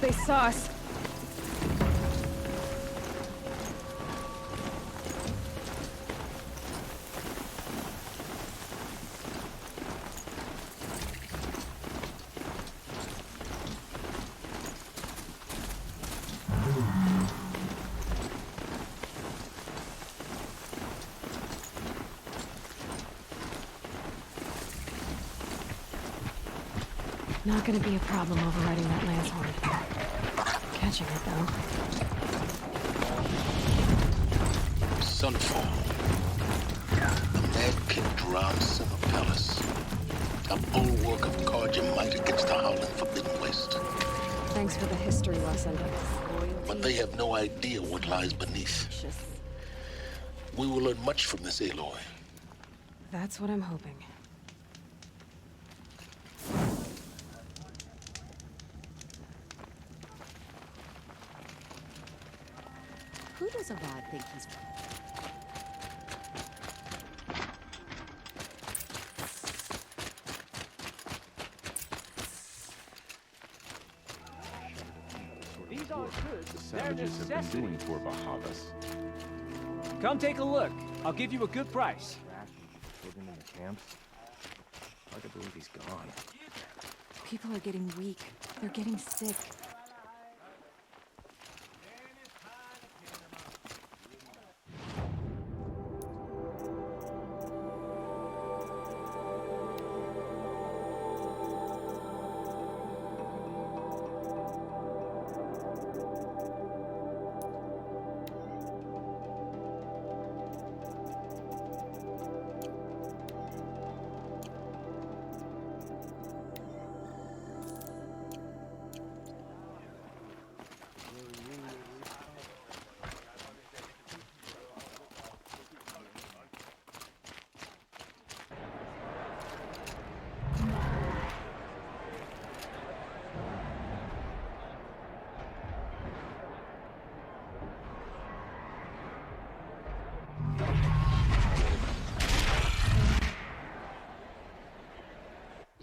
They saw us. Not gonna be a problem overriding that lance horn. Catching it, though. Sunfall. The Mad King drowns Summer Palace. A bulwark of guard your might against the howling forbidden waste. Thanks for the history lesson. But they have no idea what lies beneath. We will learn much from this Aloy. That's what I'm hoping. Who does Avad think he's... These aren't good. The savages have been doing for Bahavas. Come take a look. I'll give you a good price. Children in the camps. Hard to believe he's gone. People are getting weak. They're getting sick.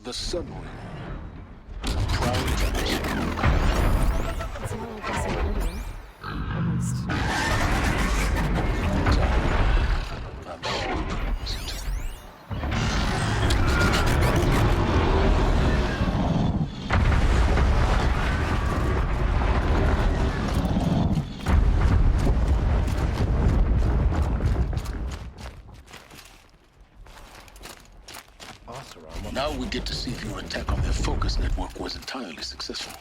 The Sun Ring. Proud tradition. It's not like I said earlier. At least. I'm sure you promise it. Now we get to see if your attack on their focus network was entirely successful.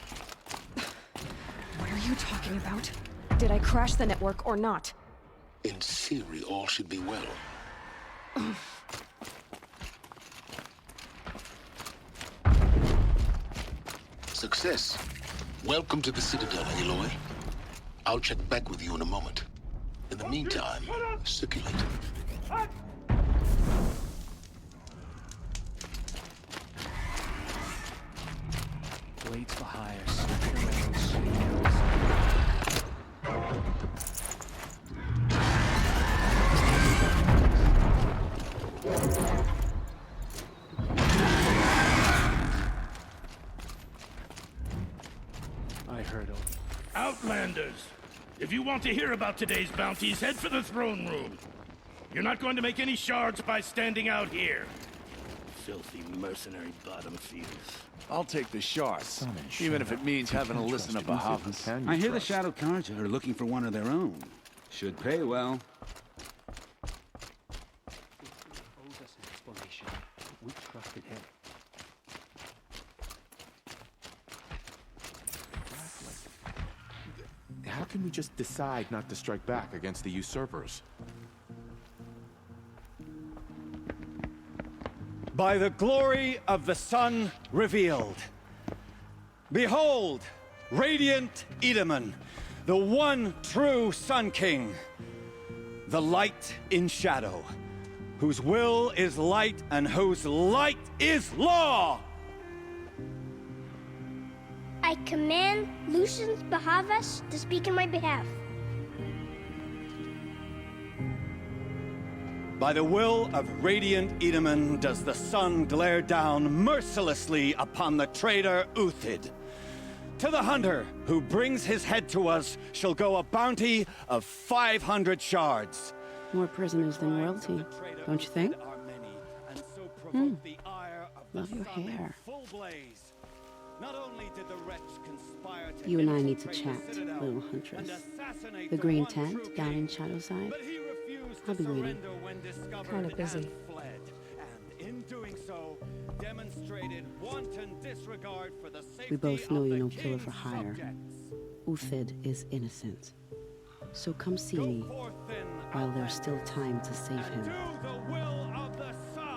What are you talking about? Did I crash the network or not? In theory, all should be well. Success. Welcome to the Citadel, Aloy. I'll check back with you in a moment. In the meantime, circulate. Blades for hire. I heard of Outlanders! If you want to hear about today's bounties, head for the throne room. You're not going to make any shards by standing out here. Filthy mercenary bottom feeders. I'll take the shards, even if it means having to listen to Bahavas. I hear the Shadow Carja are looking for one of their own. Should pay well. Owes us an explanation. We trusted him. How can we just decide not to strike back against the usurpers? By the glory of the sun revealed. Behold, radiant Edaman, the one true Sun King, the light in shadow, whose will is light and whose light is law! I command Lucius Bahavas to speak in my behalf. By the will of radiant Edaman does the sun glare down mercilessly upon the traitor Uthid. To the hunter who brings his head to us shall go a bounty of 500 shards. More prisoners than royalty, don't you think? Love your hair. You and I need to chat, little huntress. The green tent down in Shadowside. I'll be waiting. Kind of busy. We both know you're no killer for hire. Uthid is innocent. So come see me while there's still time to save him.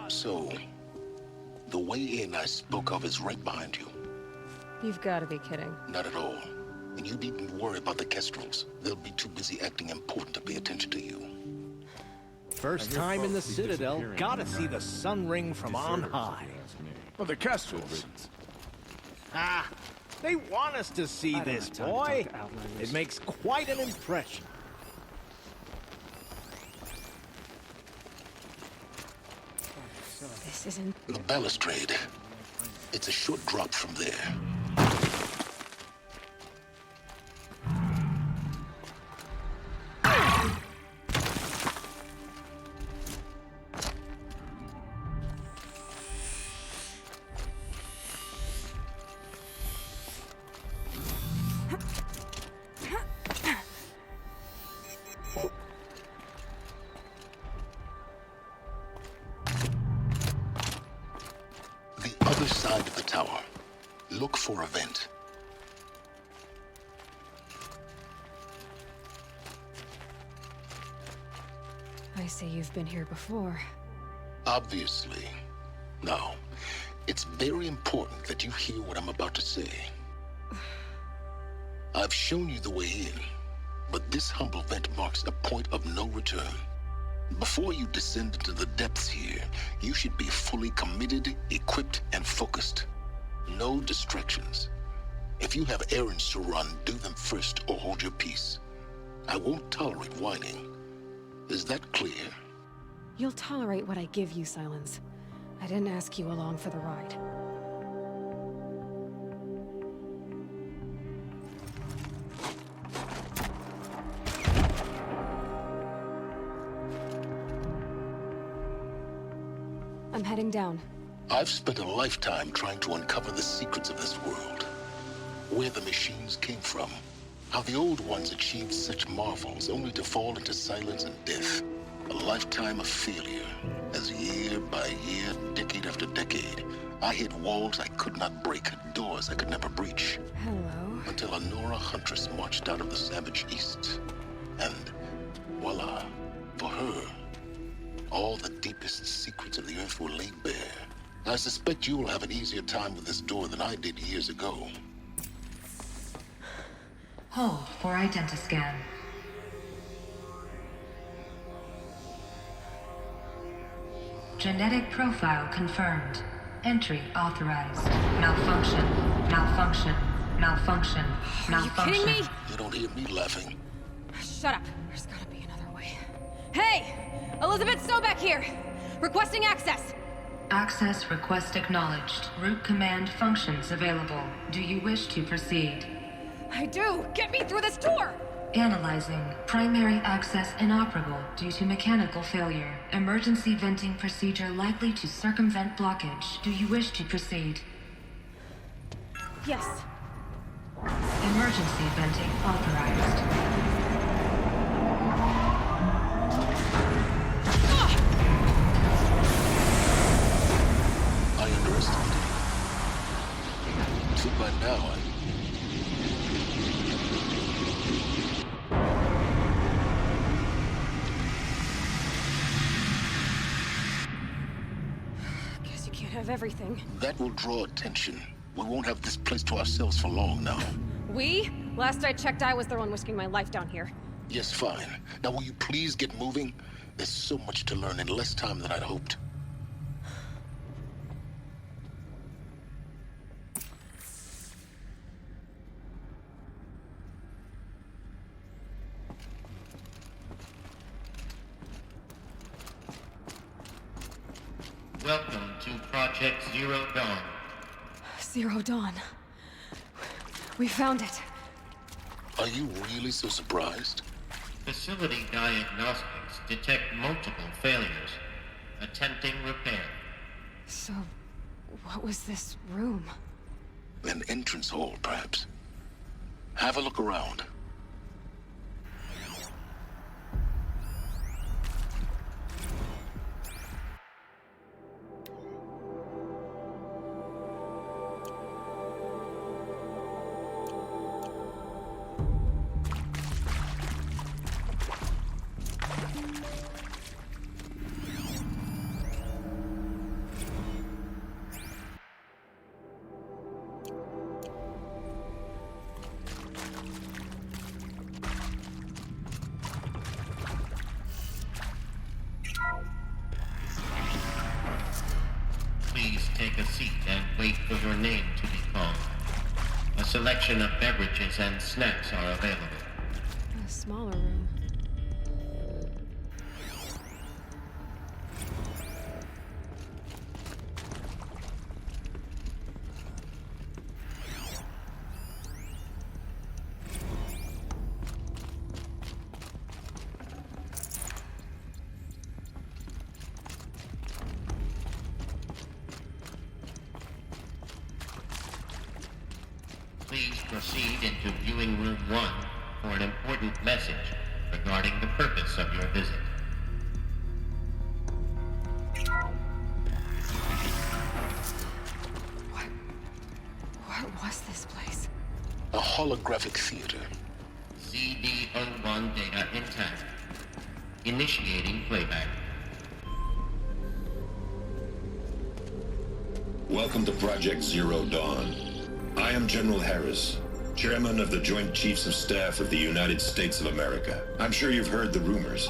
So, the way in I spoke of is right behind you. You've got to be kidding. Not at all. And you needn't worry about the Kestrels. They'll be too busy acting important to pay attention to you. First time in the Citadel, gotta see the sun ring from on high. Well, the Kestrels. Ah, they want us to see this, boy. It makes quite an impression. This isn't... The balustrade. It's a short drop from there. Other side of the tower. Look for a vent. I see you've been here before. Obviously. Now, it's very important that you hear what I'm about to say. I've shown you the way in, but this humble vent marks a point of no return. Before you descend into the depths here, you should be fully committed, equipped, and focused. No distractions. If you have errands to run, do them first or hold your peace. I won't tolerate whining. Is that clear? You'll tolerate what I give you, Silence. I didn't ask you along for the ride. I'm heading down. I've spent a lifetime trying to uncover the secrets of this world. Where the machines came from. How the old ones achieved such marvels only to fall into silence and death. A lifetime of failure. As year by year, decade after decade, I hit walls I could not break, doors I could never breach. Hello. Until a Nora huntress marched out of the savage east. And voila, for her, all the deepest secrets of the Earth were laid bare. I suspect you will have an easier time with this door than I did years ago. Hold for identiscan. Genetic profile confirmed. Entry authorized. Malfunction. Malfunction. Malfunction. Malfunction. Are you kidding me? You don't hear me laughing. Shut up. There's gotta be another way. Hey! Elizabeth Sobeck here! Requesting access! Access request acknowledged. Root command functions available. Do you wish to proceed? I do! Get me through this door! Analyzing. Primary access inoperable due to mechanical failure. Emergency venting procedure likely to circumvent blockage. Do you wish to proceed? Yes. Emergency venting authorized. I underestimated you. So by now, Guess you can't have everything. that will draw attention. We won't have this place to ourselves for long now. We? Last I checked, I was the one risking my life down here. Yes, fine. Now will you please get moving? There's so much to learn in less time than I'd hoped. Welcome to Project Zero Dawn. Zero Dawn. We found it. Are you really so surprised? Facility diagnostics detect multiple failures. Attempting repair. So, what was this room? An entrance hall, perhaps. Have a look around. Please take a seat and wait for your name to be called. A selection of beverages and snacks are available. A smaller room. Please proceed into viewing room 1 for an important message regarding the purpose of your visit. What was this place? A holographic theater. CD01 data intact. Initiating playback. Welcome to Project Zero Dawn. I am General Harris, Chairman of the Joint Chiefs of Staff of the United States of America. I'm sure you've heard the rumors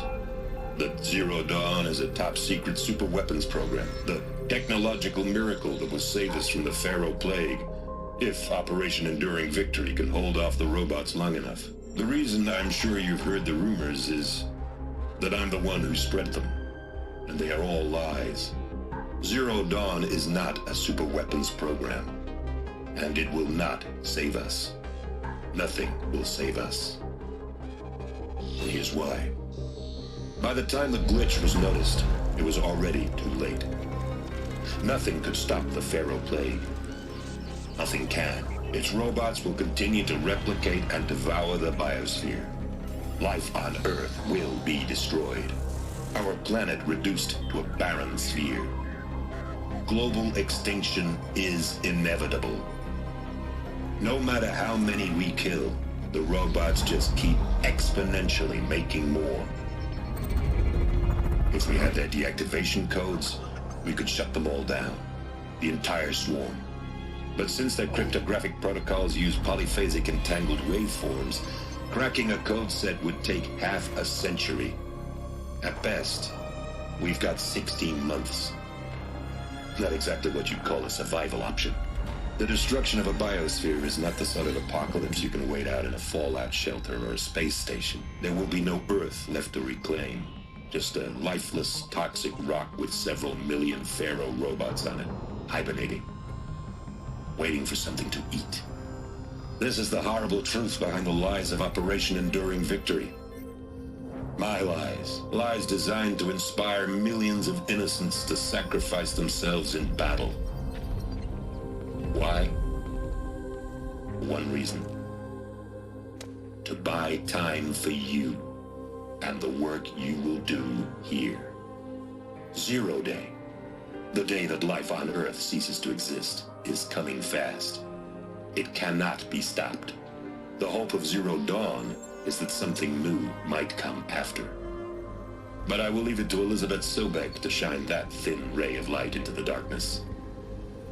that Zero Dawn is a top-secret superweapons program, the technological miracle that will save us from the Pharaoh Plague, if Operation Enduring Victory can hold off the robots long enough. The reason I'm sure you've heard the rumors is that I'm the one who spread them, and they are all lies. Zero Dawn is not a superweapons program. And it will not save us. Nothing will save us. And here's why. By the time the glitch was noticed, it was already too late. Nothing could stop the Pharaoh Plague. Nothing can. Its robots will continue to replicate and devour the biosphere. Life on Earth will be destroyed. Our planet reduced to a barren sphere. Global extinction is inevitable. No matter how many we kill, the robots just keep exponentially making more. If we had their deactivation codes, we could shut them all down. The entire swarm. But since their cryptographic protocols use polyphasic entangled waveforms, cracking a code set would take half a century. At best, we've got 16 months. Not exactly what you'd call a survival option. The destruction of a biosphere is not the sort of apocalypse you can wait out in a fallout shelter or a space station. There will be no Earth left to reclaim. Just a lifeless, toxic rock with several million Pharaoh robots on it, hibernating, waiting for something to eat. This is the horrible truth behind the lies of Operation Enduring Victory. My lies. Lies designed to inspire millions of innocents to sacrifice themselves in battle. Why? One reason. To buy time for you and the work you will do here. Zero Day, the day that life on Earth ceases to exist, is coming fast. It cannot be stopped. The hope of Zero Dawn is that something new might come after. But I will leave it to Elizabeth Sobek to shine that thin ray of light into the darkness.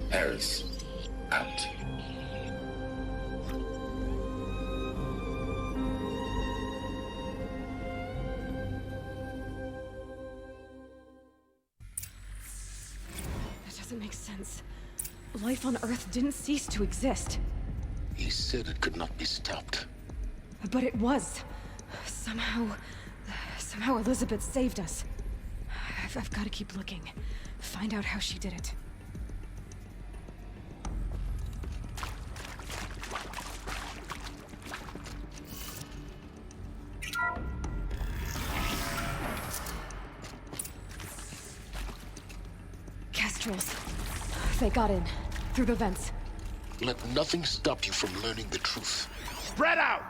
Harris, out. That doesn't make sense. Life on Earth didn't cease to exist. He said it could not be stopped. But it was. Somehow Elizabeth saved us. I've got to keep looking. Find out how she did it. patrols. They got in. Through the vents. Let nothing stop you from learning the truth. Spread out!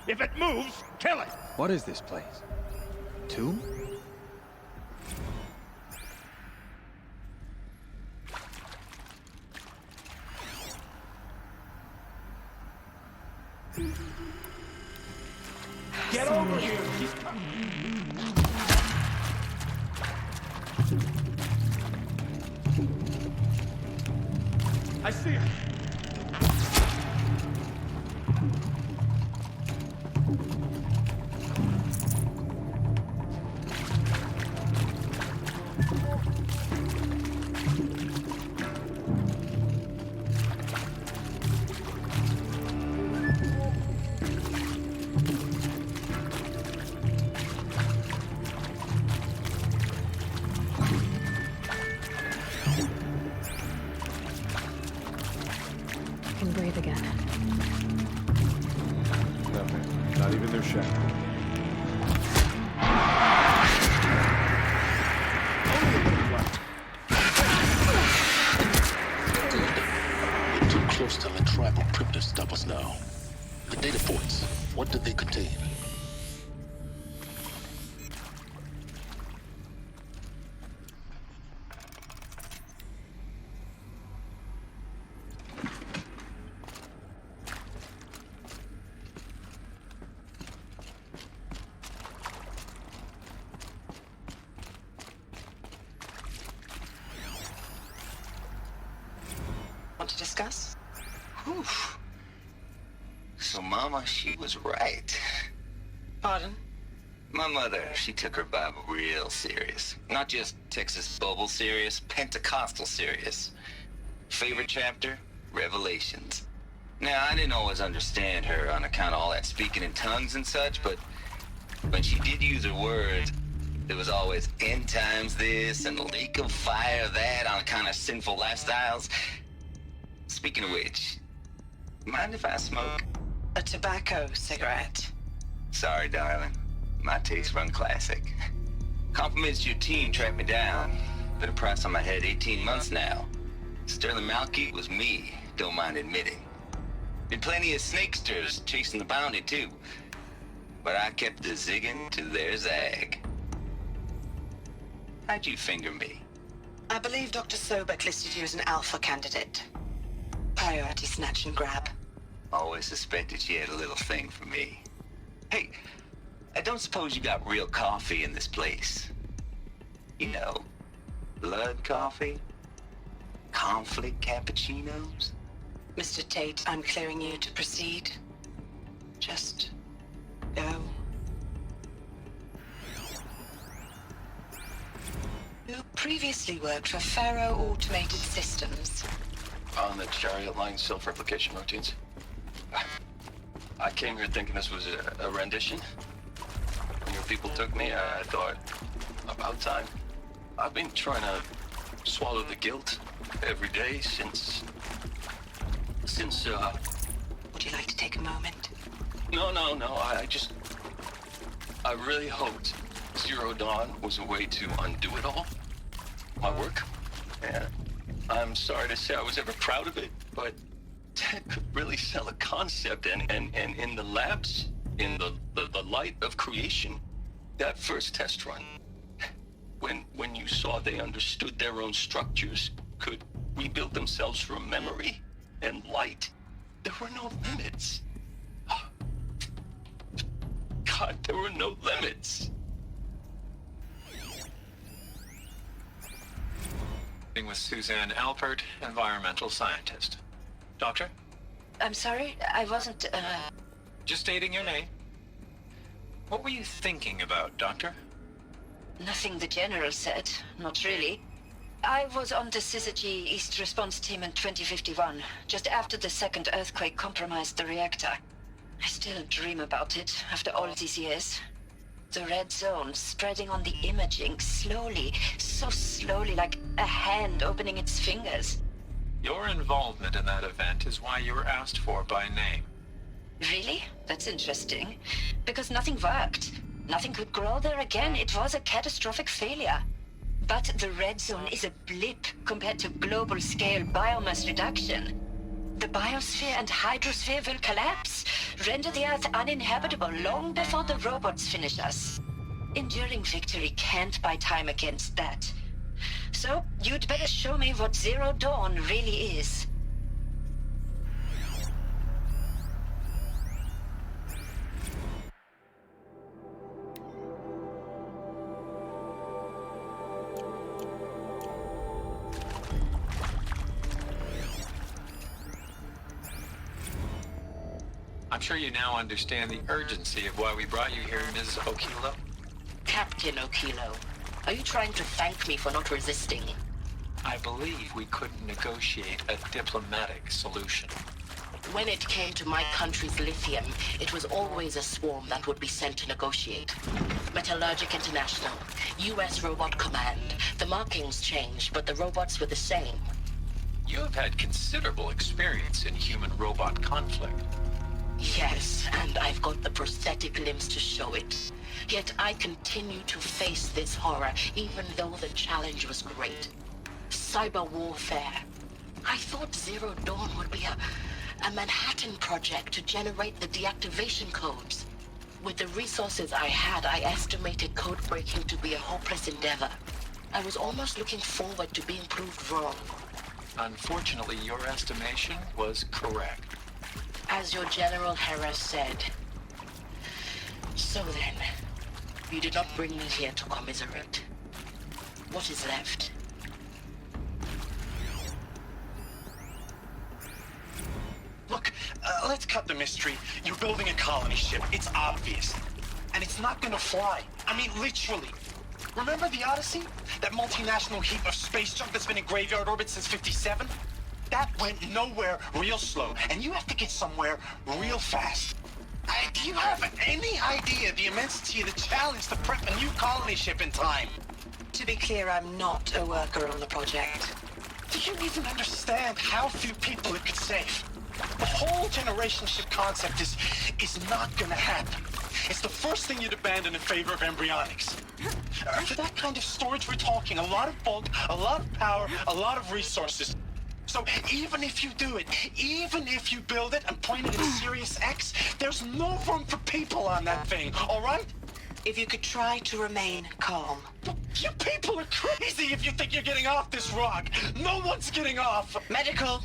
If it moves, kill it! What is this place? Tomb? Get over here! He's coming. I see him. I can breathe again. Nothing. Not even their shadow. We're too close to let tribal primitives stop us now. The data points, what did they contain? Want to discuss? Whew. So Mama, she was right. Pardon? My mother, she took her Bible real serious. Not just Texas Bible serious, Pentecostal serious. Favorite chapter? Revelations. Now, I didn't always understand her on account of all that speaking in tongues and such, but when she did use her words, there was always end times this and lake of fire that on account of sinful lifestyles. Speaking of which, mind if I smoke? A tobacco cigarette. Sorry, darling. My tastes run classic. Compliments to your team tracked me down. Been a price on my head 18 months now. Sterling Malky was me, don't mind admitting. Been plenty of snakesters chasing the bounty, too. But I kept the zigging to their zag. How'd you finger me? I believe Dr. Sobek listed you as an alpha candidate. Priority snatch and grab. Always suspected she had a little thing for me. Hey, I don't suppose you got real coffee in this place. You know, blood coffee? Conflict cappuccinos? Mr. Tate, I'm clearing you to proceed. Just go. You previously worked for Faro Automated Systems. On the chariot line self-replication routines. I came here thinking this was a rendition. When your people took me, I thought, about time. I've been trying to swallow the guilt every day since... Would you like to take a moment? No, I really hoped Zero Dawn was a way to undo it all. My work. And I'm sorry to say I was ever proud of it, but Ted could really sell a concept, and in the labs, in the light of creation, that first test run, when you saw they understood their own structures, could rebuild themselves from memory and light, there were no limits. God, there were no limits. With Suzanne Alpert, environmental scientist. Doctor? I'm sorry, I wasn't, Just stating your name. What were you thinking about, Doctor? Nothing the General said, not really. I was on the Syzygy East Response Team in 2051, just after the second earthquake compromised the reactor. I still dream about it, after all these years. The red zone spreading on the imaging, slowly, so slowly, like a hand opening its fingers. Your involvement in that event is why you were asked for by name. Really? That's interesting. Because nothing worked. Nothing could grow there again. It was a catastrophic failure. But the red zone is a blip compared to global-scale biomass reduction. The biosphere and hydrosphere will collapse, render the Earth uninhabitable long before the robots finish us. Enduring victory can't buy time against that. So, you'd better show me what Zero Dawn really is. I'm sure you now understand the urgency of why we brought you here, Ms. Okilo. Captain Okilo, are you trying to thank me for not resisting? I believe we couldn't negotiate a diplomatic solution. When it came to my country's lithium, it was always a swarm that would be sent to negotiate. Metallurgic International, US Robot Command. The markings changed, but the robots were the same. You have had considerable experience in human-robot conflict. Yes, and I've got the prosthetic limbs to show it. Yet I continue to face this horror, even though the challenge was great. Cyber warfare. I thought Zero Dawn would be a Manhattan project to generate the deactivation codes. With the resources I had, I estimated code breaking to be a hopeless endeavor. I was almost looking forward to being proved wrong. Unfortunately, your estimation was correct. As your General Harris said. So then, you did not bring me here to commiserate. What is left? Look, let's cut the mystery. You're building a colony ship. It's obvious. And it's not gonna fly. I mean, literally. Remember the Odyssey? That multinational heap of space junk that's been in graveyard orbit since '57? That went nowhere real slow, and you have to get somewhere real fast. Do you have any idea the immensity of the challenge to prep a new colony ship in time? To be clear, I'm not a worker on the project. Do you even understand how few people it could save? The whole generation ship concept is not gonna happen. It's the first thing you'd abandon in favor of embryonics. For that kind of storage, we're talking a lot of bulk, a lot of power, a lot of resources. So even if you do it, even if you build it and point it at Sirius X, there's no room for people on that thing, all right? If you could try to remain calm. You people are crazy if you think you're getting off this rock. No one's getting off. Medical.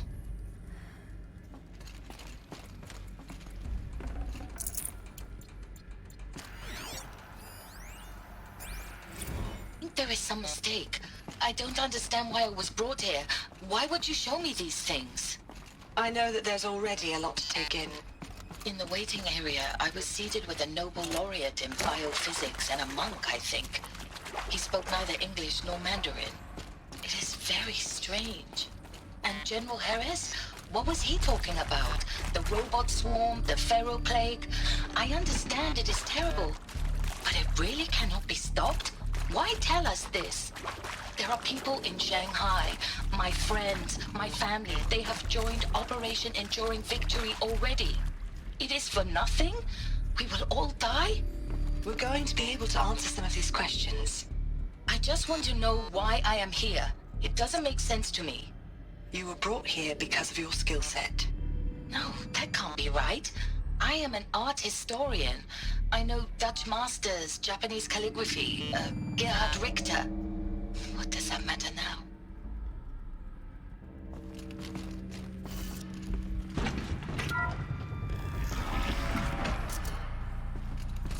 There is some mistake. I don't understand why I was brought here. Why would you show me these things? I know that there's already a lot to take in. In the waiting area, I was seated with a Nobel laureate in biophysics and a monk, I think. He spoke neither English nor Mandarin. It is very strange. And General Harris? What was he talking about? The robot swarm, the Pharaoh plague? I understand it is terrible, but it really cannot be stopped? Why tell us this? There are people in Shanghai, my friends, my family. They have joined Operation Enduring Victory already. It is for nothing? We will all die? We're going to be able to answer some of these questions. I just want to know why I am here. It doesn't make sense to me. You were brought here because of your skill set. No, that can't be right. I am an art historian. I know Dutch masters, Japanese calligraphy, Gerhard Richter. What does that matter now?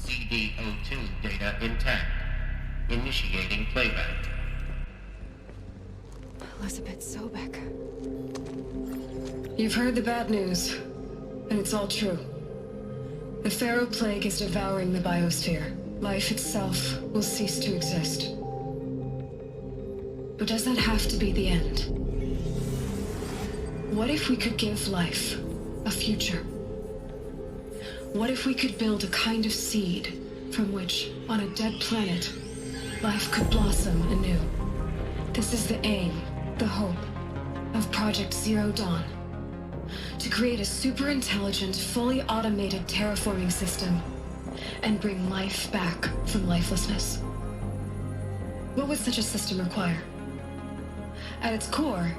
CD02 data intact. Initiating playback. Elizabeth Sobek. You've heard the bad news, and it's all true. The Pharaoh plague is devouring the biosphere. Life itself will cease to exist. But does that have to be the end? What if we could give life a future? What if we could build a kind of seed from which, on a dead planet, life could blossom anew? This is the aim, the hope, of Project Zero Dawn. To create a super-intelligent, fully automated terraforming system and bring life back from lifelessness. What would such a system require? At its core,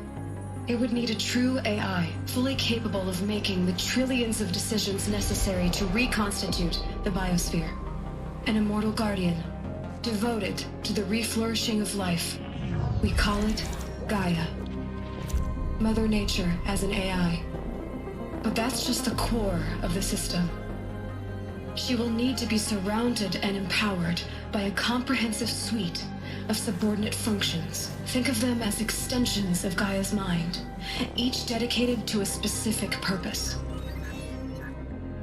it would need a true AI, fully capable of making the trillions of decisions necessary to reconstitute the biosphere. An immortal guardian, devoted to the reflourishing of life. We call it Gaia. Mother Nature as an AI. But that's just the core of the system. She will need to be surrounded and empowered by a comprehensive suite of subordinate functions. Think of them as extensions of Gaia's mind, each dedicated to a specific purpose.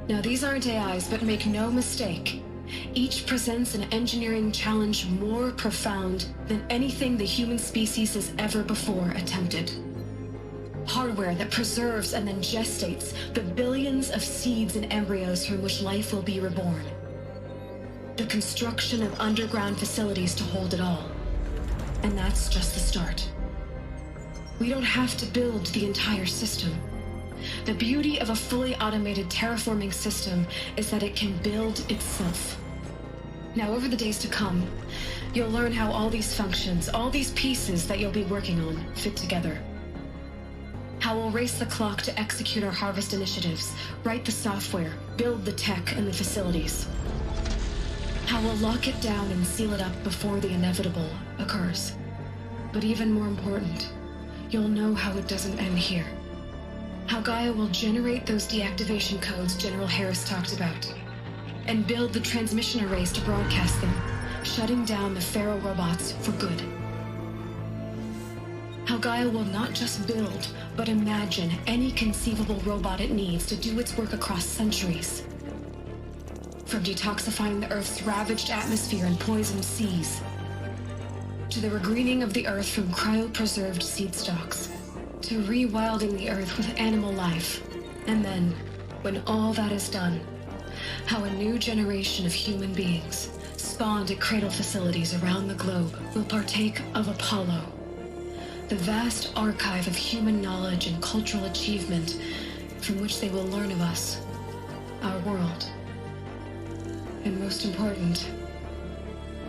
Now, these aren't AIs, but make no mistake, each presents an engineering challenge more profound than anything the human species has ever before attempted. Hardware that preserves and then gestates the billions of seeds and embryos from which life will be reborn. The construction of underground facilities to hold it all. And that's just the start. We don't have to build the entire system. The beauty of a fully automated terraforming system is that it can build itself. Now, over the days to come, you'll learn how all these functions, all these pieces that you'll be working on, fit together. How we'll race the clock to execute our harvest initiatives, write the software, build the tech and the facilities. How we'll lock it down and seal it up before the inevitable occurs. But even more important, you'll know how it doesn't end here. How Gaia will generate those deactivation codes General Harris talked about, and build the transmission arrays to broadcast them, shutting down the Pharaoh robots for good. How Gaia will not just build, but imagine any conceivable robot it needs to do its work across centuries. From detoxifying the Earth's ravaged atmosphere and poisoned seas, to the regreening of the Earth from cryopreserved seed stalks, to rewilding the Earth with animal life. And then, when all that is done, how a new generation of human beings, spawned at cradle facilities around the globe, will partake of Apollo, the vast archive of human knowledge and cultural achievement from which they will learn of us, our world. And most important,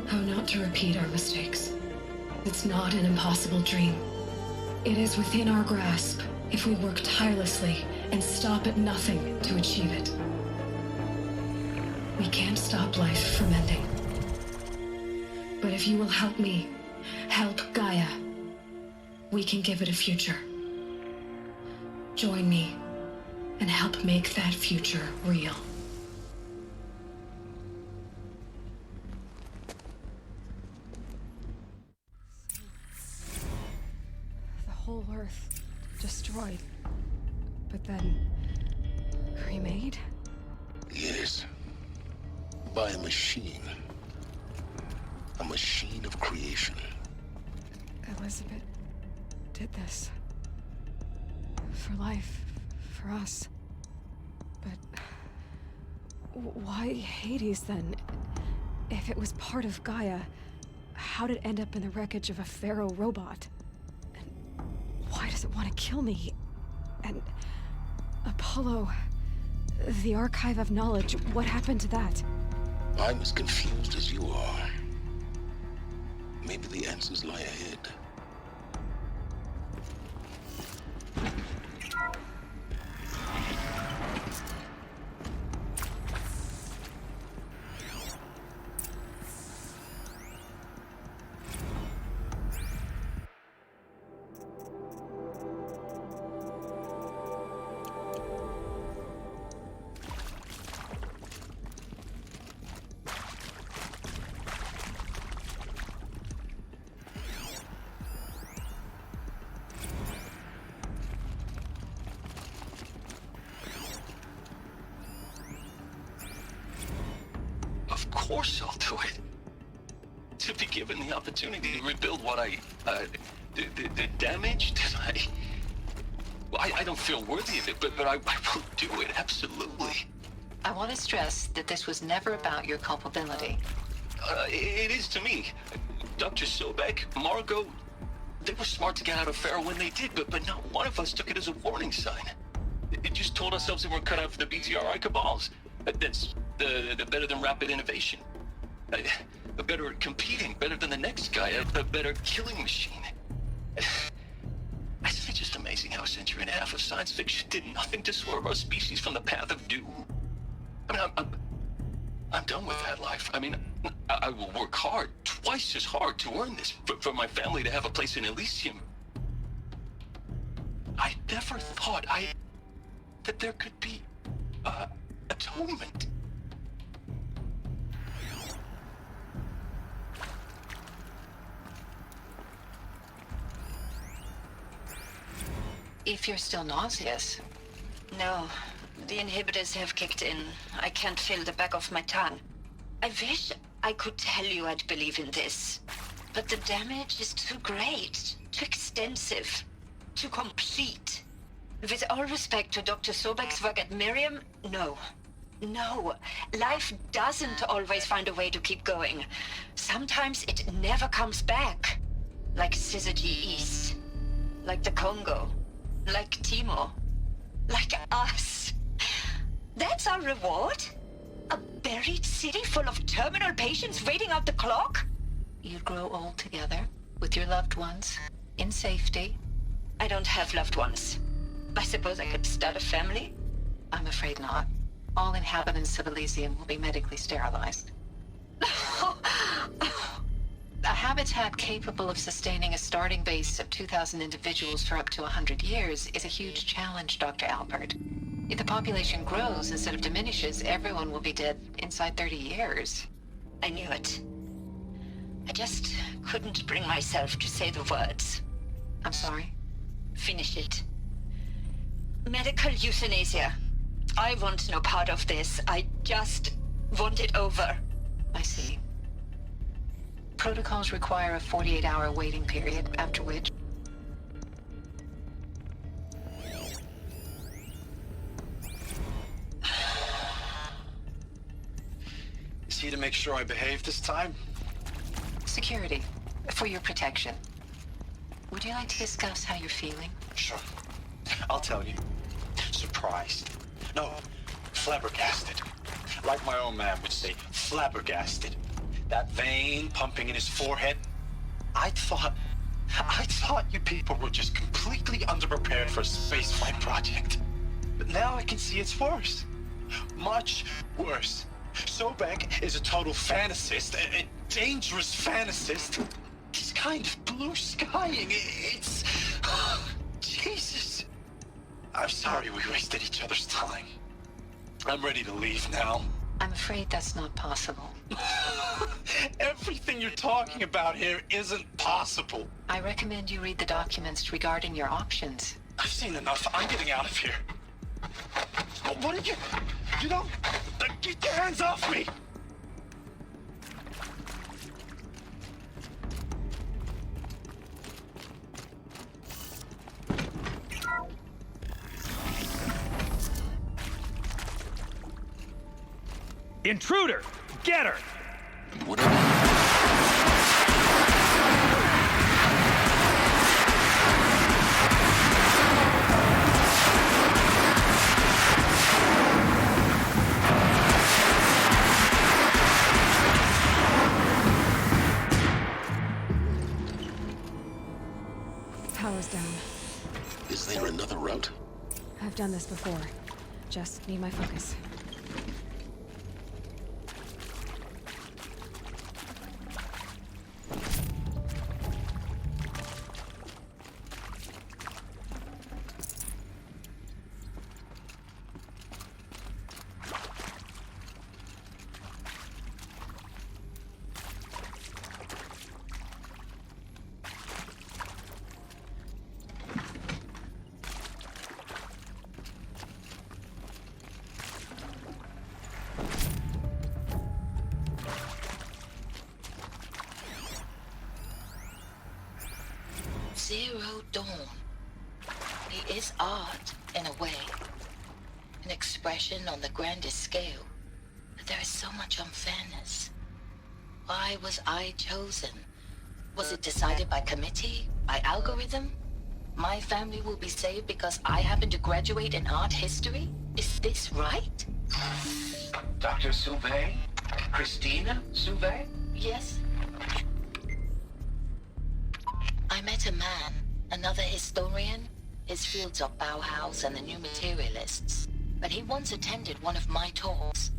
how not to repeat our mistakes. It's not an impossible dream. It is within our grasp if we work tirelessly and stop at nothing to achieve it. We can't stop life from ending. But if you will help me, help Gaia, we can give it a future. Join me and help make that future real. The whole Earth destroyed, but then remade? Yes. By a machine. A machine of creation. Elizabeth did this. For life. For us. But why Hades then? If it was part of Gaia, how did it end up in the wreckage of a Pharaoh robot? And why does it want to kill me? And Apollo, the archive of knowledge, what happened to that? I'm as confused as you are. Maybe the answers lie ahead. Of course I'll do it. To be given the opportunity to rebuild what the damage that I don't feel worthy of it, but I will do it, absolutely. I want to stress that this was never about your culpability. It is to me. Dr. Sobek, Margot, they were smart to get out of Pharaoh when they did, but not one of us took it as a warning sign. It just told ourselves that we're cut out for the BTRI cabals. That's the better than rapid innovation. better at competing, better than the next guy, a better killing machine. Isn't it just amazing how a century and a half of science fiction did nothing to swerve our species from the path of doom? I mean, I'm done with that life. I mean, I will work hard, twice as hard to earn this, for my family to have a place in Elysium. I never thought that there could be, atonement. If you're still nauseous. No, the inhibitors have kicked in. I can't feel the back of my tongue. I wish I could tell you I'd believe in this, but the damage is too great, too extensive, too complete. With all respect to Dr. Sobek's work at Miriam, no. No, life doesn't always find a way to keep going. Sometimes it never comes back. Like Syzygy East. Like the Congo. Like Timo. Like us. That's our reward? A buried city full of terminal patients waiting out the clock? You'd grow old together, with your loved ones, in safety. I don't have loved ones. I suppose I could start a family? I'm afraid not. All inhabitants of Elysium will be medically sterilized. A habitat capable of sustaining a starting base of 2,000 individuals for up to 100 years is a huge challenge, Dr. Alpert. If the population grows instead of diminishes, everyone will be dead inside 30 years. I knew it. I just couldn't bring myself to say the words. I'm sorry. Finish it. Medical euthanasia. I want no part of this. I just want it over. I see. Protocols require a 48-hour waiting period, after which... Is he to make sure I behave this time? Security. For your protection. Would you like to discuss how you're feeling? Sure. I'll tell you. Surprised. No, flabbergasted. Like my own man would say, flabbergasted. That vein pumping in his forehead. I thought you people were just completely underprepared for a spaceflight project. But now I can see it's worse. Much worse. Sobek is a total fantasist, a dangerous fantasist. He's kind of blue skying. It's... Jesus. I'm sorry we wasted each other's time. I'm ready to leave now. I'm afraid that's not possible. Everything you're talking about here isn't possible. I recommend you read the documents regarding your options. I've seen enough. I'm getting out of here. What did you... You know... Get your hands off me! Intruder! Get her! Power's down. Is there another route? I've done this before. Just need my focus. Zero Dawn. It is art, in a way. An expression on the grandest scale. But there is so much unfairness. Why was I chosen? Was it decided by committee? By algorithm? My family will be saved because I happen to graduate in art history? Is this right? Dr. Sauvé? Christina Sauvé? Yes? I met a man, another historian. His fields are Bauhaus and the New Materialists. But he once attended one of my talks.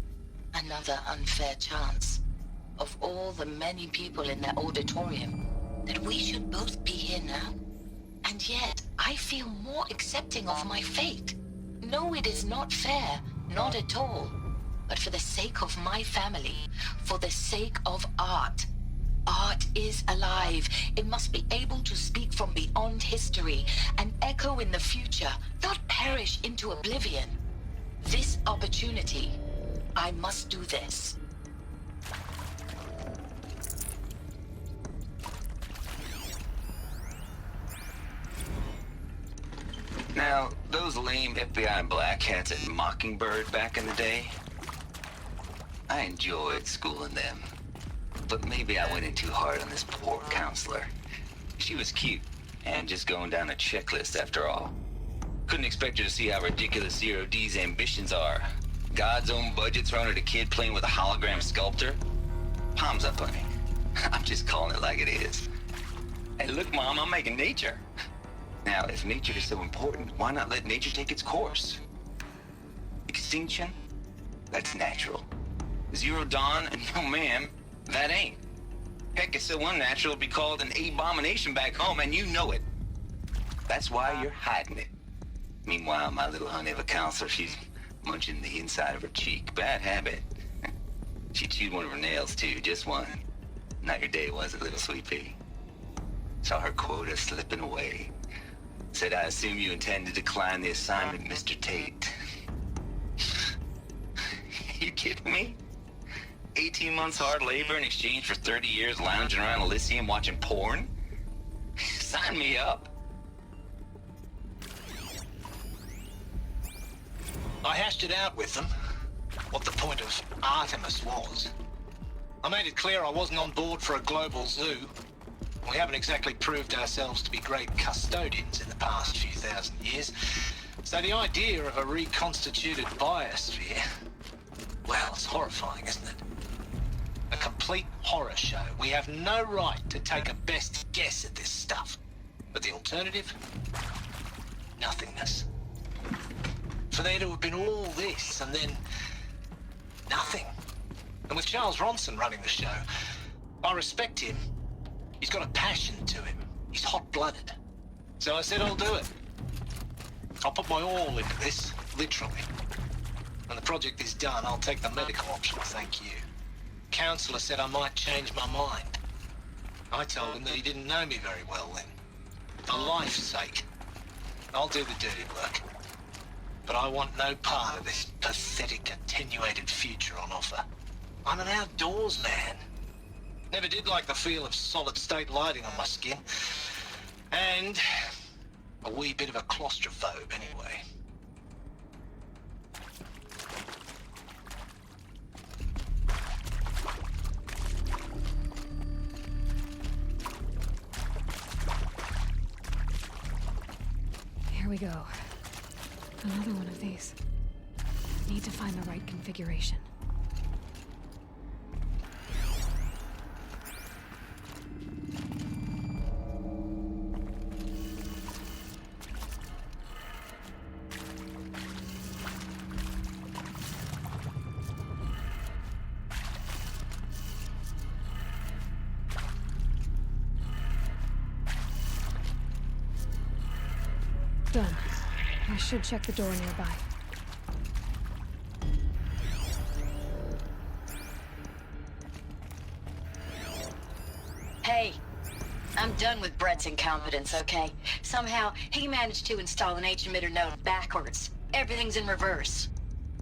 Another unfair chance. Of all the many people in that auditorium, that we should both be here now. And yet, I feel more accepting of my fate. No, it is not fair, not at all. But for the sake of my family, for the sake of art. Art is alive. It must be able to speak from beyond history and echo in the future, not perish into oblivion. This opportunity, I must do this. Now, those lame FBI black hats at Mockingbird back in the day, I enjoyed schooling them. But maybe I went in too hard on this poor counselor. She was cute, and just going down a checklist after all. Couldn't expect her to see how ridiculous Zero D's ambitions are. God's own budget thrown at a kid playing with a hologram sculptor? Palms up, honey. I'm just calling it like it is. Hey, look, Mom, I'm making nature. Now, if nature is so important, why not let nature take its course? Extinction? That's natural. Zero Dawn? No, ma'am, that ain't. Heck, it's so unnatural it'd be called an abomination back home, and you know it. That's why you're hiding it. Meanwhile, my little honey of a counselor, she's munching the inside of her cheek. Bad habit. She chewed one of her nails, too, just one. Not your day, was it, little sweet pea? Saw her quota slipping away. Said, I assume you intend to decline the assignment, Mr. Tate. You kidding me? 18 months hard labor in exchange for 30 years lounging around Elysium watching porn? Sign me up. I hashed it out with them, what the point of Artemis was. I made it clear I wasn't on board for a global zoo. We haven't exactly proved ourselves to be great custodians in the past few thousand years. So the idea of a reconstituted biosphere, well, it's horrifying, isn't it? A complete horror show. We have no right to take a best guess at this stuff. But the alternative? Nothingness. For there to have been all this, and then nothing. And with Charles Ronson running the show, I respect him. He's got a passion to him. He's hot-blooded. So I said I'll do it. I'll put my all into this, literally. When the project is done, I'll take the medical option, thank you. Counselor said I might change my mind. I told him that he didn't know me very well then. For life's sake, I'll do the dirty work. But I want no part of this pathetic, attenuated future on offer. I'm an outdoors man. Never did like the feel of solid-state lighting on my skin. And a wee bit of a claustrophobe, anyway. Here we go. Another one of these. Need to find the right configuration. Done. I should check the door nearby. Hey, I'm done with Brett's incompetence, okay? Somehow, he managed to install an H-emitter node backwards. Everything's in reverse.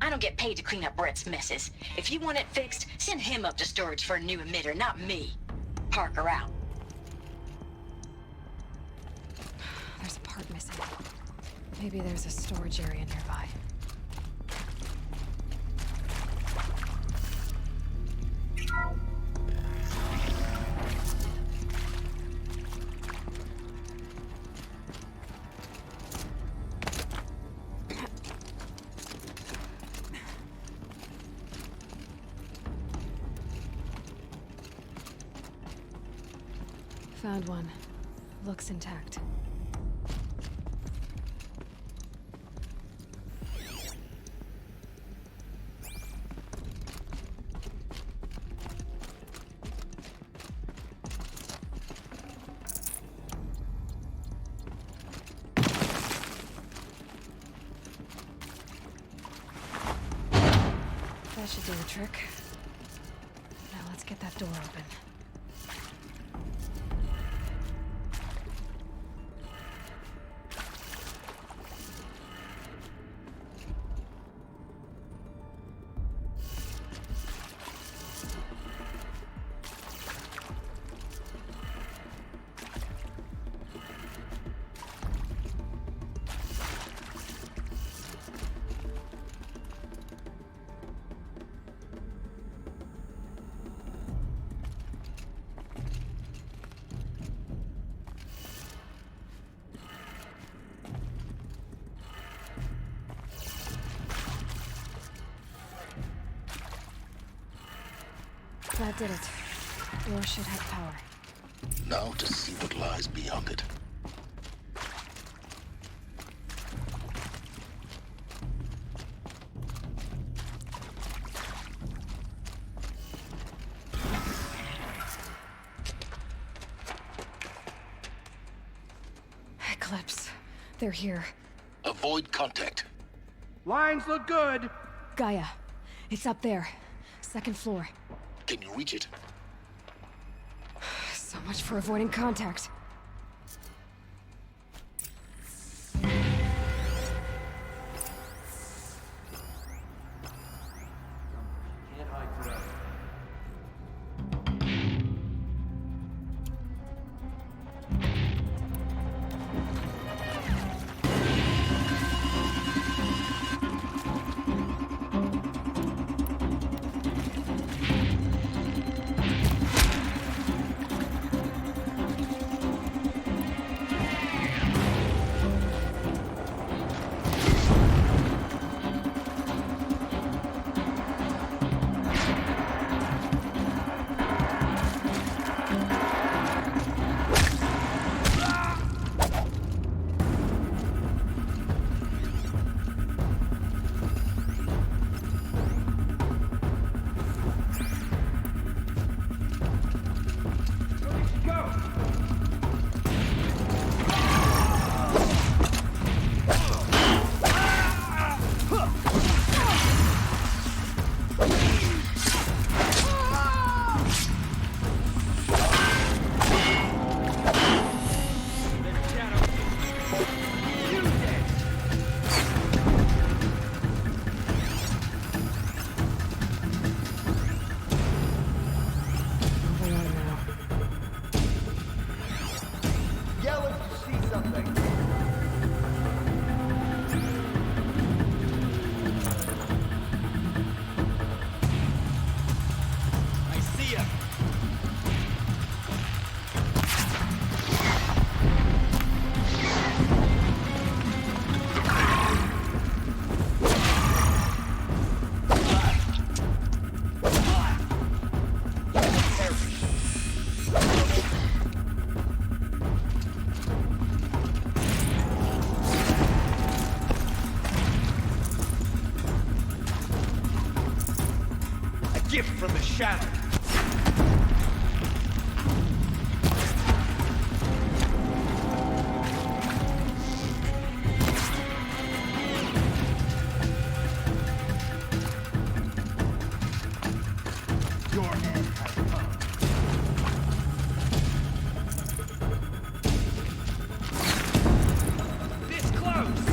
I don't get paid to clean up Brett's messes. If you want it fixed, send him up to storage for a new emitter, not me. Parker out. There's a part missing. Maybe there's a storage area nearby. Found one. Looks intact. That should do the trick. Now let's get that door open. That did it. Door should have power. Now to see what lies beyond it. Eclipse. They're here. Avoid contact. Lines look good. Gaia. It's up there. Second floor. Can you reach it? So much for avoiding contact. Gift from the shadow. Your end has come. This close.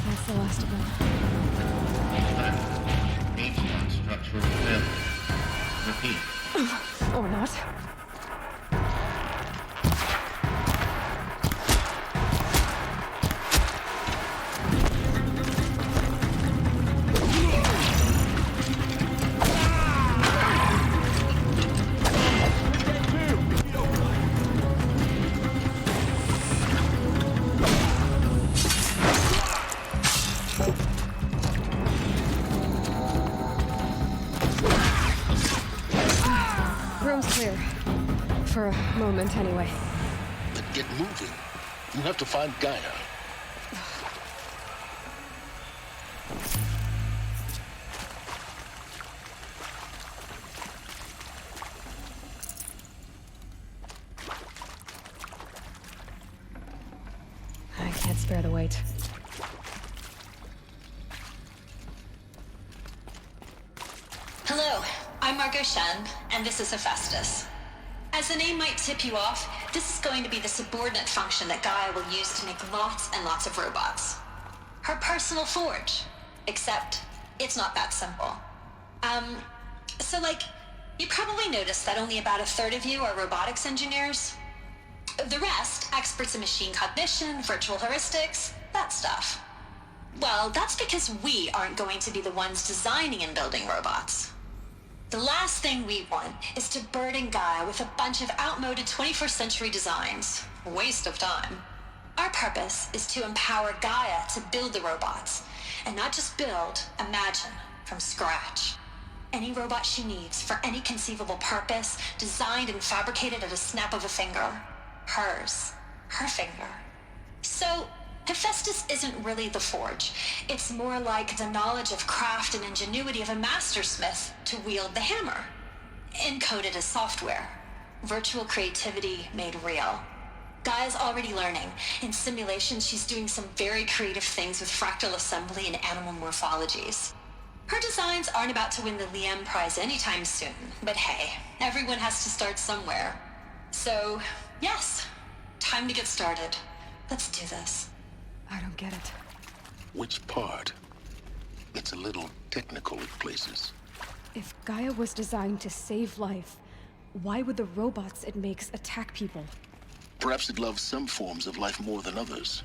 That's the last of them. H1 structural failure. Repeat. Or not. Sounds clear. For a moment, anyway. Then get moving. You have to find Gaia. I can't spare the weight. Hello, I'm Margot Shen, and this is Hephaestus. As the name might tip you off, this is going to be the subordinate function that Gaia will use to make lots and lots of robots. Her personal forge. Except, it's not that simple. You probably noticed that only about a third of you are robotics engineers. The rest, experts in machine cognition, virtual heuristics, that stuff. Well, that's because we aren't going to be the ones designing and building robots. The last thing we want is to burden Gaia with a bunch of outmoded 21st century designs. A waste of time. Our purpose is to empower Gaia to build the robots, and not just build, imagine, from scratch. Any robot she needs for any conceivable purpose, designed and fabricated at a snap of a finger. Hers. Her finger. So, Hephaestus isn't really the forge. It's more like the knowledge of craft and ingenuity of a mastersmith to wield the hammer. Encoded as software. Virtual creativity made real. Gaia's already learning. In simulation, she's doing some very creative things with fractal assembly and animal morphologies. Her designs aren't about to win the Liam Prize anytime soon, but hey, everyone has to start somewhere. So, yes, time to get started. Let's do this. I don't get it. Which part? It's a little technical at places. If Gaia was designed to save life, why would the robots it makes attack people? Perhaps it loves some forms of life more than others.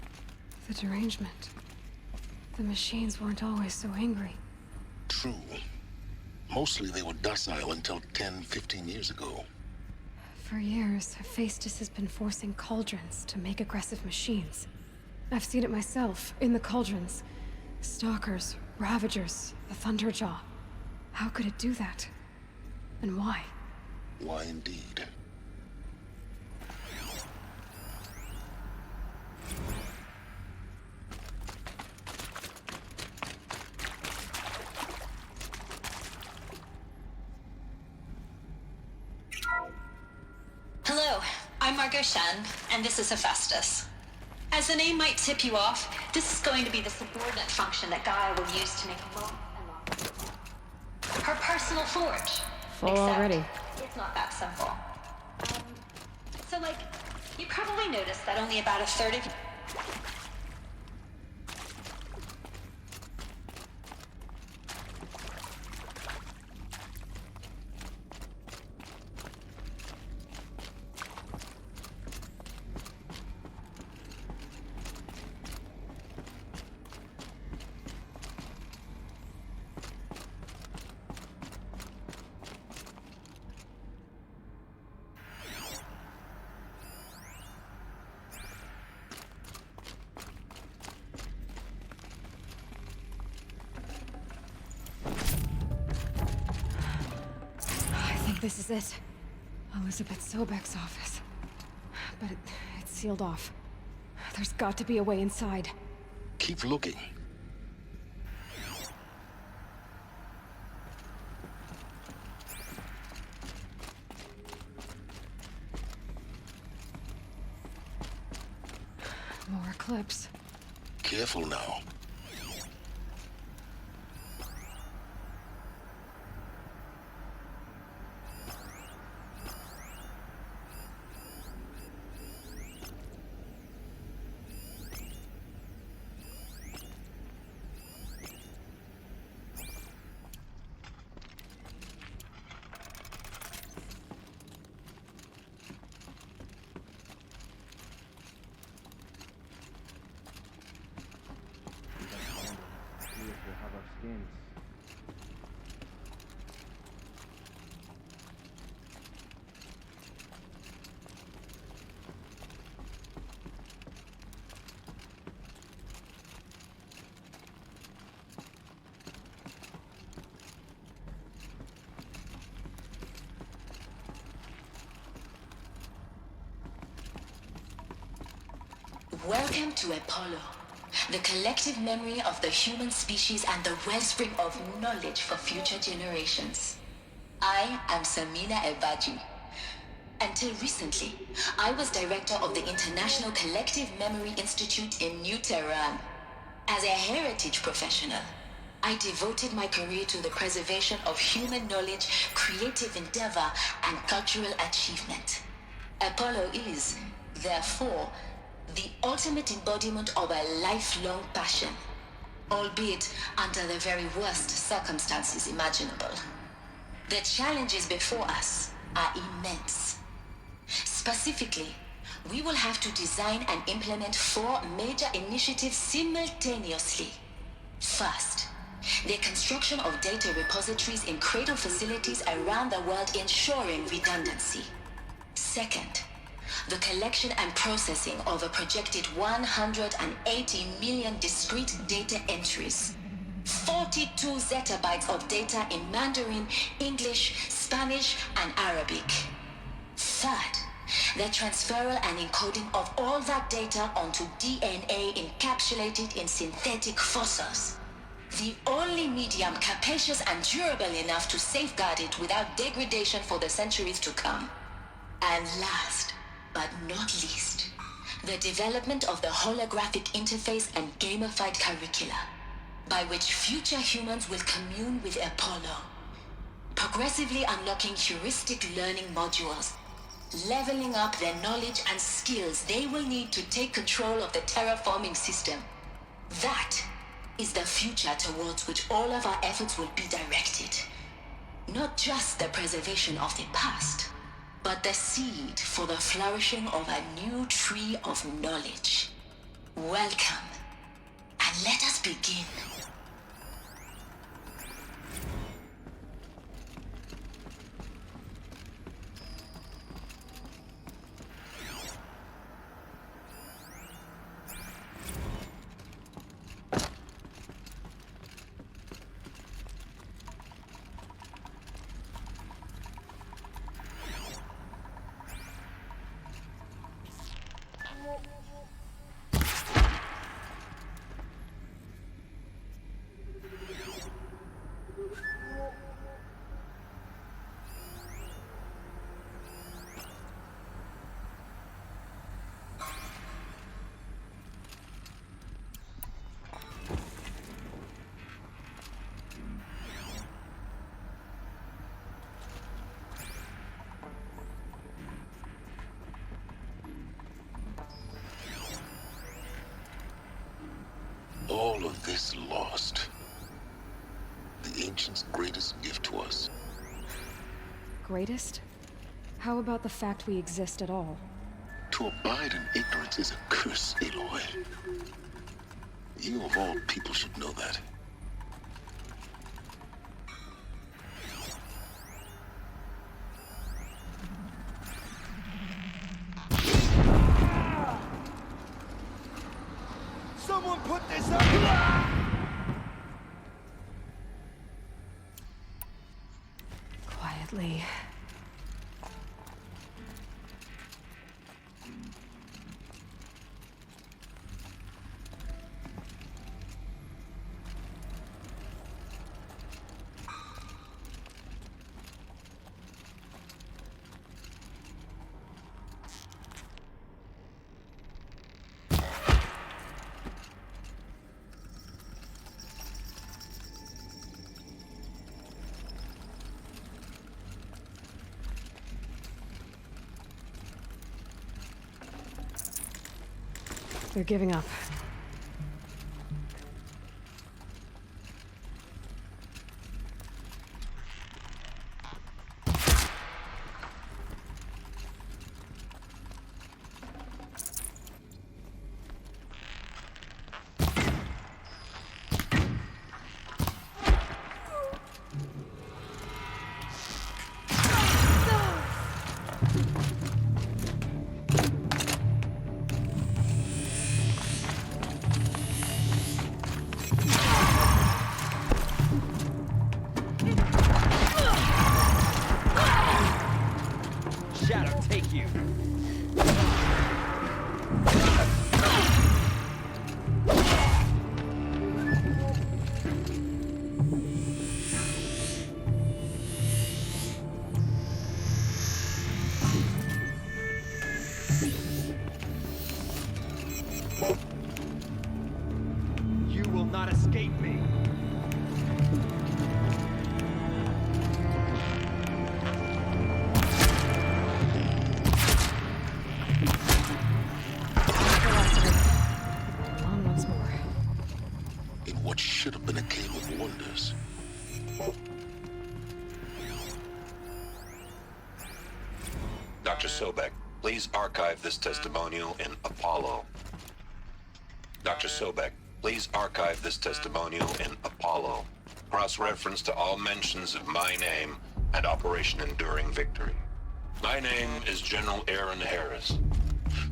The derangement. The machines weren't always so angry. True. Mostly they were docile until 10, 15 years ago. For years, Hephaestus has been forcing cauldrons to make aggressive machines. I've seen it myself, in the cauldrons. Stalkers, Ravagers, the Thunderjaw. How could it do that? And why? Why indeed? Hello, I'm Margot Shen, and this is Hephaestus. As the name might tip you off, this is going to be the subordinate function that Gaia will use to make lots and lots of robots. Her personal forge. Full Except already. It's not that simple. You probably noticed that only about a third of you... This is it. Elizabeth Sobek's office. But it's sealed off. There's got to be a way inside. Keep looking. More clips. Careful now. Welcome to Apollo, the collective memory of the human species and the wellspring of knowledge for future generations. I am Samina Ebaji. Until recently, I was director of the International Collective Memory Institute in New Tehran. As a heritage professional, I devoted my career to the preservation of human knowledge, creative endeavor, and cultural achievement. Apollo is, therefore, the ultimate embodiment of a lifelong passion, albeit under the very worst circumstances imaginable. The challenges before us are immense. Specifically, we will have to design and implement 4 major initiatives simultaneously. First, the construction of data repositories in cradle facilities around the world ensuring redundancy. Second, the collection and processing of a projected 180 million discrete data entries. 42 zettabytes of data in Mandarin, English, Spanish, and Arabic. Third, the transferal and encoding of all that data onto DNA encapsulated in synthetic fossils. The only medium capacious and durable enough to safeguard it without degradation for the centuries to come. And last, but not least, the development of the holographic interface and gamified curricula, by which future humans will commune with Apollo, progressively unlocking heuristic learning modules, leveling up their knowledge and skills they will need to take control of the terraforming system. That is the future towards which all of our efforts will be directed. Not just the preservation of the past, but the seed for the flourishing of a new tree of knowledge. Welcome, and let us begin. All of this lost. The Ancients' greatest gift to us. Greatest? How about the fact we exist at all? To abide in ignorance is a curse, Aloy. You of all people should know that. Someone put this up! Quietly. They're giving up. Shadow, take you. Dr. Sobek, please archive this testimonial in Apollo. Dr. Sobek, please archive this testimonial in Apollo. Cross-reference to all mentions of my name and Operation Enduring Victory. My name is General Aaron Harris.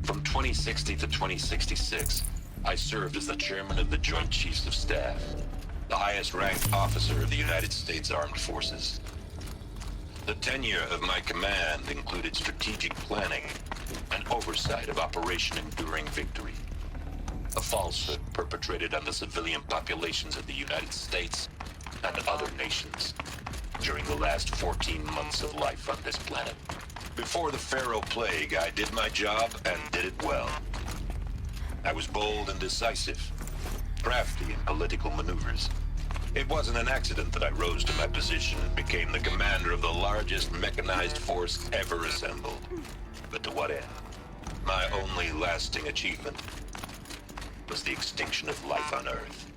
From 2060 to 2066, I served as the chairman of the Joint Chiefs of Staff, the highest-ranked officer of the United States Armed Forces. The tenure of my command included strategic planning and oversight of Operation Enduring Victory, a falsehood perpetrated on the civilian populations of the United States and other nations during the last 14 months of life on this planet. Before the Pharaoh Plague, I did my job and did it well. I was bold and decisive, crafty in political maneuvers. It wasn't an accident that I rose to my position and became the commander of the largest mechanized force ever assembled. But to what end? My only lasting achievement was the extinction of life on Earth.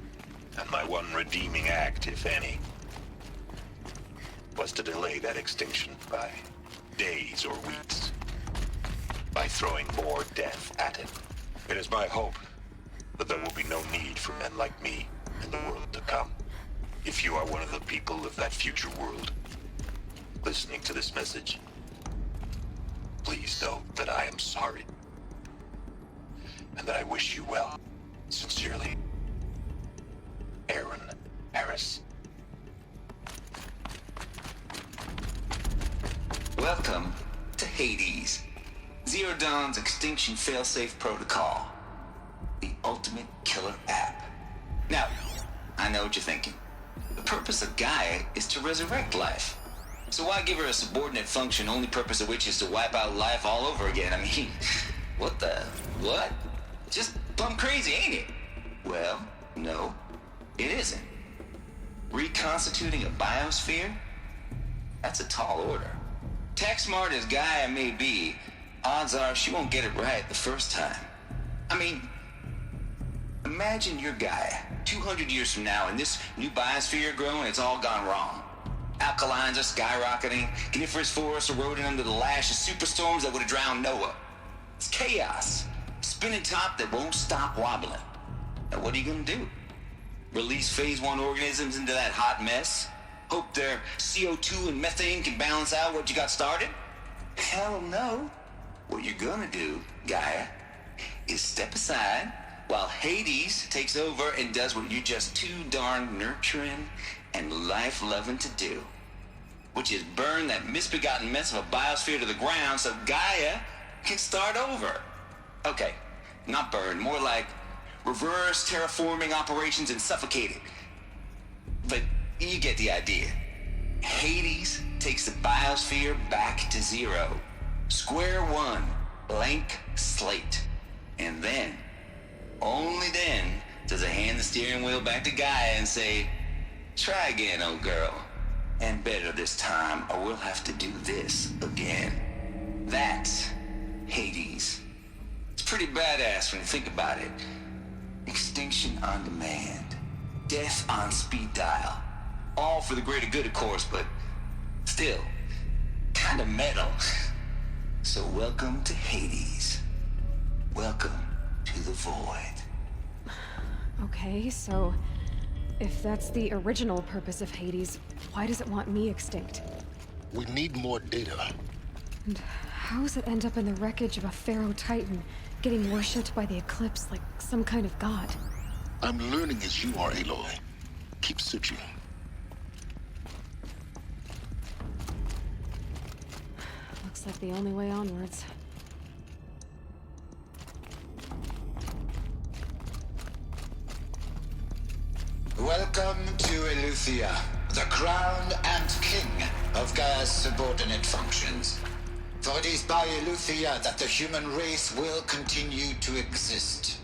And my one redeeming act, if any, was to delay that extinction by days or weeks, by throwing more death at it. It is my hope that there will be no need for men like me in the world to come. If you are one of the people of that future world listening to this message, please know that I am sorry and that I wish you well. Sincerely, Aaron Harris. Welcome to Hades, Zero Dawn's extinction failsafe protocol, the ultimate killer app. Now, I know what you're thinking. The purpose of Gaia is to resurrect life. So why give her a subordinate function, only purpose of which is to wipe out life all over again? I mean, what? Just plumb crazy, ain't it? Well, no, it isn't. Reconstituting a biosphere? That's a tall order. Tech smart as Gaia may be, odds are she won't get it right the first time. I mean, imagine you're Gaia, 200 years from now, and this new biosphere growing, it's all gone wrong. Alkalines are skyrocketing, coniferous forests eroding under the lash of superstorms that would have drowned Noah. It's chaos. Spinning top that won't stop wobbling. Now what are you gonna do? Release phase 1 organisms into that hot mess? Hope their CO2 and methane can balance out what you got started? Hell no. What you're gonna do, Gaia, is step aside while Hades takes over and does what you're just too darn nurturing and life-loving to do, which is burn that misbegotten mess of a biosphere to the ground so Gaia can start over. Okay, not burn, more like reverse terraforming operations and suffocate it. But you get the idea. Hades takes the biosphere back to zero. Square one, blank slate. And then, only then, does it hand the steering wheel back to Gaia and say, try again, old girl. And better this time, or we'll have to do this again. That's Hades. It's pretty badass when you think about it. Extinction on demand. Death on speed dial. All for the greater good, of course, but still, kind of metal. So welcome to Hades. Welcome to the void. Okay, so if that's the original purpose of Hades, why does it want me extinct? We need more data. And how does it end up in the wreckage of a Pharaoh Titan, getting worshipped by the Eclipse like some kind of god? I'm learning as you are, Aloy. Keep searching. Looks like the only way onwards. Welcome to Eleuthia, the crown and king of Gaia's subordinate functions. For it is by Eleuthia that the human race will continue to exist.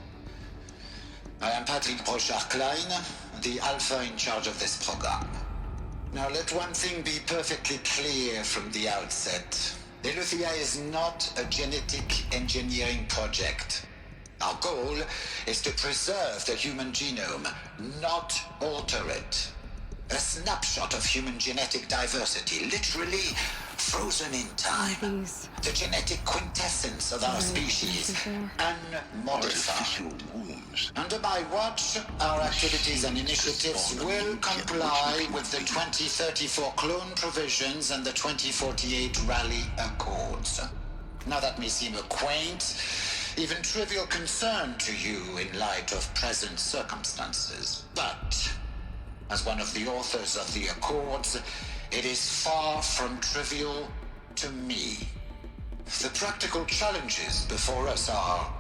I am Patrick Brochard-Klein, the Alpha in charge of this program. Now let one thing be perfectly clear from the outset. Eleuthia is not a genetic engineering project. Our goal is to preserve the human genome, not alter it. A snapshot of human genetic diversity, literally frozen in time. The genetic quintessence of our species, unmodified. Under my watch, our activities and initiatives will comply with the 2034 clone provisions and the 2048 Rally Accords. Now that may seem a quaint, even trivial concern to you in light of present circumstances, but as one of the authors of the Accords, it is far from trivial to me. The practical challenges before us are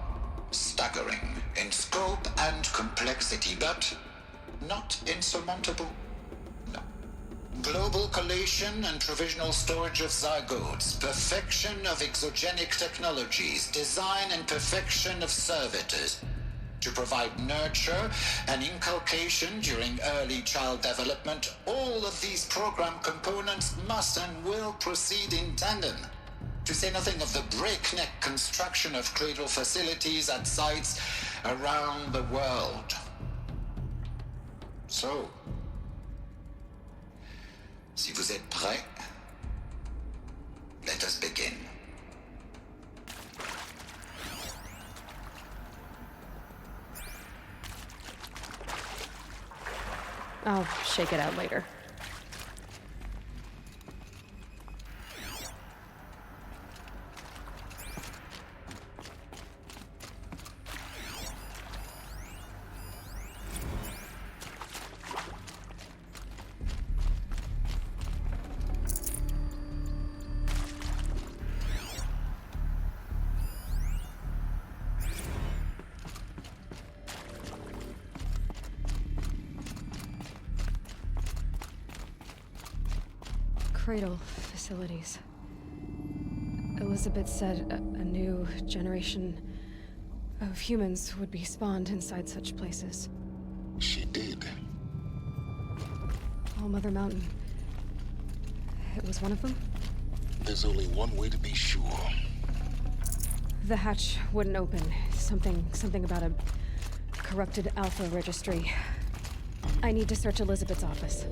staggering in scope and complexity, but not insurmountable. No. Global collation and provisional storage of zygotes, perfection of exogenic technologies, design and perfection of servitors, to provide nurture and inculcation during early child development. All of these program components must and will proceed in tandem, to say nothing of the breakneck construction of cradle facilities at sites around the world. So, si vous êtes prêts, let us begin. I'll shake it out later. Cradle facilities. Elizabeth said a new generation of humans would be spawned inside such places. She did. All Mother Mountain. It was one of them? There's only one way to be sure. The hatch wouldn't open. Something about a corrupted Alpha registry. I need to search Elizabeth's office.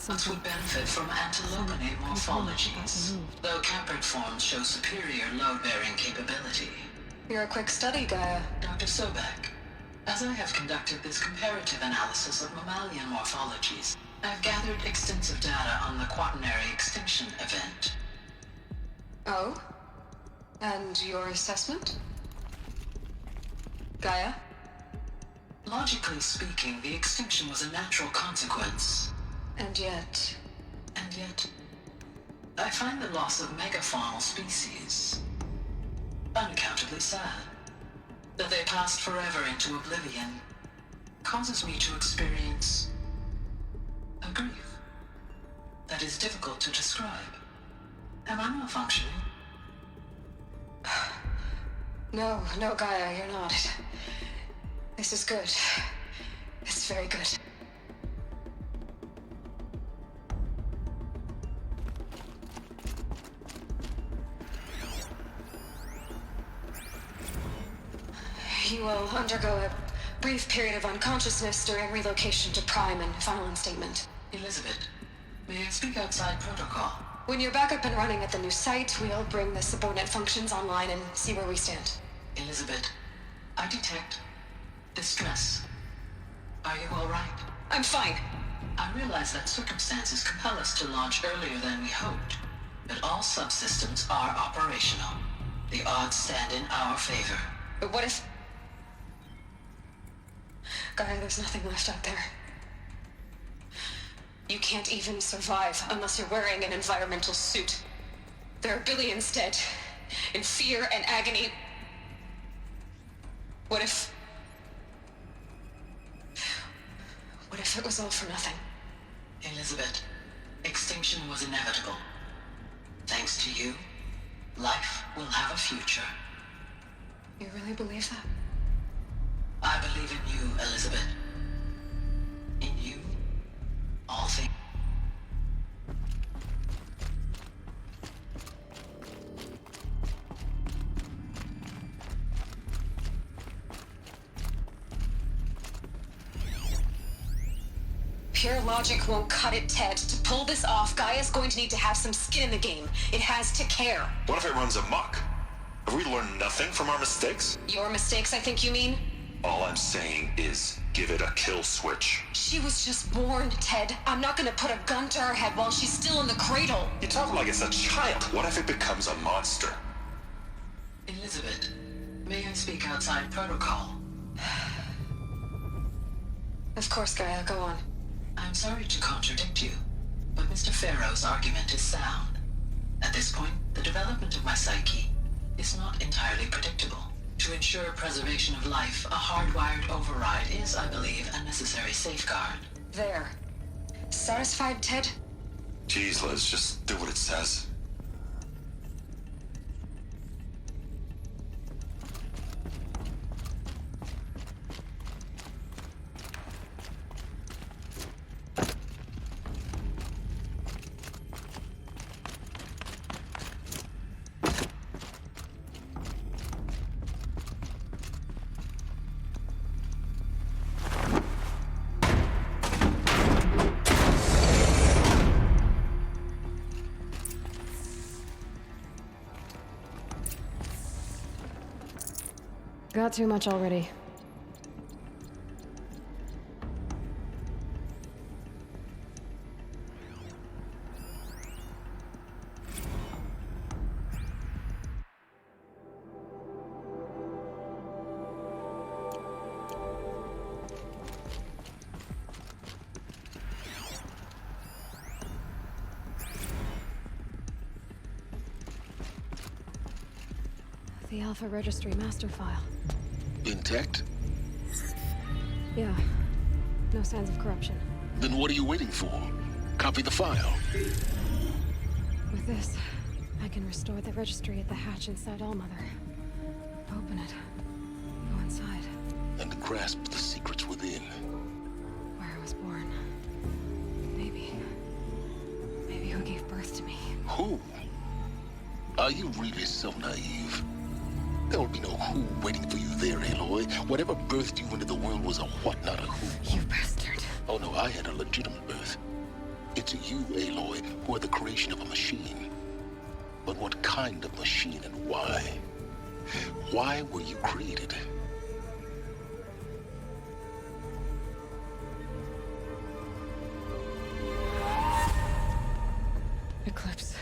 Us would benefit from antilogonate morphologies, though caprid forms show superior load-bearing capability. You're a quick study, Gaia. Dr. Sobek, as I have conducted this comparative analysis of mammalian morphologies, I've gathered extensive data on the quaternary extinction event. Oh? And your assessment? Gaia? Logically speaking, the extinction was a natural consequence. And yet, I find the loss of megafaunal species unaccountably sad. That they passed forever into oblivion causes me to experience a grief that is difficult to describe. Am I malfunctioning? No, Gaia, you're not. This is good. It's very good. You will undergo a brief period of unconsciousness during relocation to Prime and final instatement. Elizabeth, may I speak outside protocol? When you're back up and running at the new site, we'll bring the subordinate functions online and see where we stand. Elizabeth, I detect distress. Are you all right? I'm fine. I realize that circumstances compel us to launch earlier than we hoped, but all subsystems are operational. The odds stand in our favor. But what if... Gaia, there's nothing left out there. You can't even survive unless you're wearing an environmental suit. There are billions dead, in fear and agony. What if it was all for nothing? Elizabeth, extinction was inevitable. Thanks to you, life will have a future. You really believe that? I believe in you, Elizabeth. In you, all things. Pure logic won't cut it, Ted. To pull this off, Gaia's going to need to have some skin in the game. It has to care. What if it runs amok? Have we learned nothing from our mistakes? Your mistakes, I think you mean? All I'm saying is, give it a kill switch. She was just born, Ted. I'm not gonna put a gun to her head while she's still in the cradle. You talk like it's a child. What if it becomes a monster? Elizabeth, may I speak outside protocol? Of course, Gaia, go on. I'm sorry to contradict you, but Mr. Farrow's argument is sound. At this point, the development of my psyche is not entirely predictable. To ensure preservation of life, a hardwired override is, I believe, a necessary safeguard. There. Satisfied, Ted? Jeez, Liz, just do what it says. Got too much already. The Alpha Registry master file. Intact? Yeah. No signs of corruption. Then what are you waiting for? Copy the file. With this, I can restore the registry at the hatch inside Allmother. Open it. Go inside. And grasp the secrets within. Where I was born. Maybe who gave birth to me. Who? Are you really so naive? There will be no who waiting for you there, Aloy. Whatever birthed you into the world was a what, not a who. You bastard. Oh no, I had a legitimate birth. It's you, Aloy, who are the creation of a machine. But what kind of machine and why? Why were you created? Eclipse.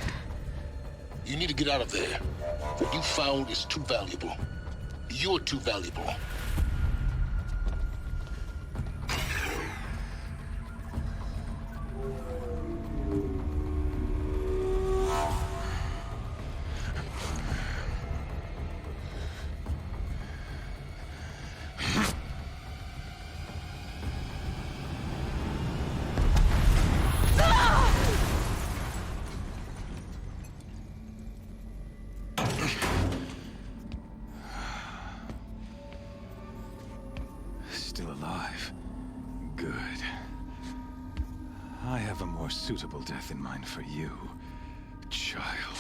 You need to get out of there. What you found is too valuable. You're too valuable. Still alive. Good. I have a more suitable death in mind for you, child.